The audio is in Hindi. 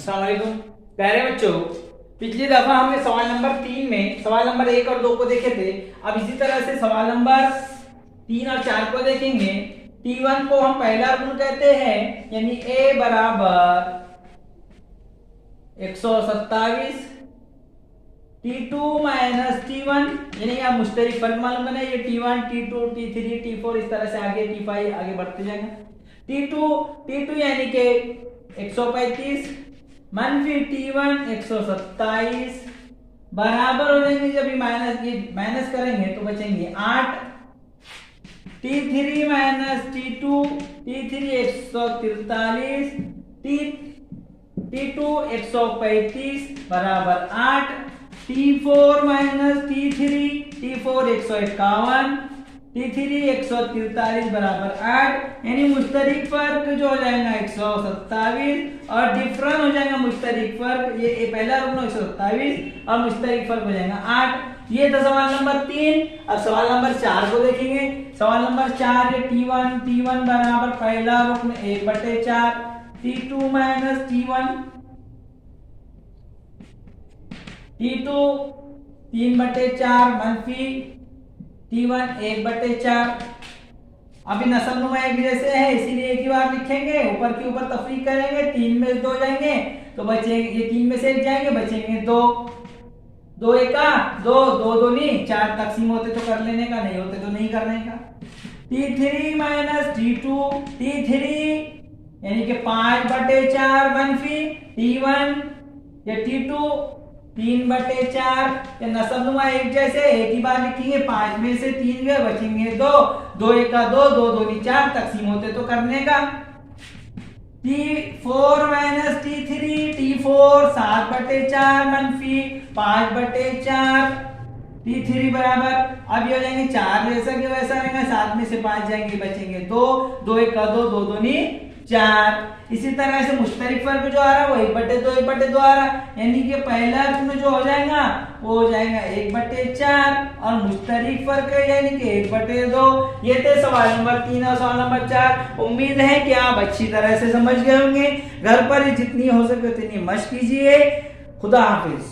अस्सलाम वालेकुम प्यारे बच्चों। पिछली दफा हमने सवाल नंबर 3 में सवाल नंबर 1 और 2 को देखे थे। अब इसी तरह से सवाल नंबर 3 और 4 को देखेंगे। T1 को हम पहला गुण कहते हैं, यानी A बराबर 127, T2 माइनस T1, यानी आप मुश्तरिक फर्क मालूम करना है। ये T1, T2, T3, T4 इस तरह से आगे T5 आगे बढ़ते जाएंगे। T2 यानी कि 135 मनफी T1 127 बराबर हो जाएंगे। जब ये माइनस करेंगे तो बचेंगे 8। T3 minus T2, T3 143, T2 135 बराबर 8। T4 minus T3, T4 151, T3 143 बराबर 8, यानी मुश्तरिक फर्क जो हो जाएगा 127 और डिफरेंस हो जाएगा मुश्तरिक फर्क। ये पहला रुकना 127 और मुश्तरिक फर्क हो जाएगा 8। ये था सवाल नंबर 3। अब सवाल नंबर 4 को देखेंगे। सवाल नंबर 4 ये T1 बराबर पहला रुकन 1/4, T2 माइनस T1, T2 3/4 मनफी T1 1/4। अभी नस्लनुमा एक जैसे है इसीलिए एक ही बार लिखेंगे, ऊपर के ऊपर तफरीक करेंगे। 3 में से 2 जाएंगे तो बचेंगे, ये 3 में से 1 जाएंगे बचेंगे 2। 2 एका 2, 2 दूनी 4, तकसीम होते तो कर लेने का, नहीं होते तो नहीं करने का। T3 माइनस T2, T3 यानी कि 5/4 मनफी T1 या T2 3/4। या नस्लनुमा एक जैसे एक ही बार लिखेंगे। 5 में से 3 गए बचेंगे 2, 2 एका 2, 2 दूनी 4, तकसीम होते तो करने का। T4 माइनस T3, T4 7/4 मनफी 5/4, T3 बराबर अब ये हो जाएंगे 4 जैसा कि वैसा रहेगा। 7 में से 5 जाएंगे बचेंगे 2, 2 एका 2, 2 दूनी 4। इसी तरह से मुश्तरिक फर्क जो आ रहा है वो 1/2 1/2 आ रहा है, यानी कि पहला रुकन जो हो जाएगा वो हो जाएगा 1/4 और मुश्तरिक फर्क यानी कि 1/2। ये थे सवाल नंबर 3 और सवाल नंबर 4। उम्मीद है कि आप अच्छी तरह से समझ गए होंगे। घर पर जितनी हो सके उतनी मशक कीजिए। खुदा हाफिज।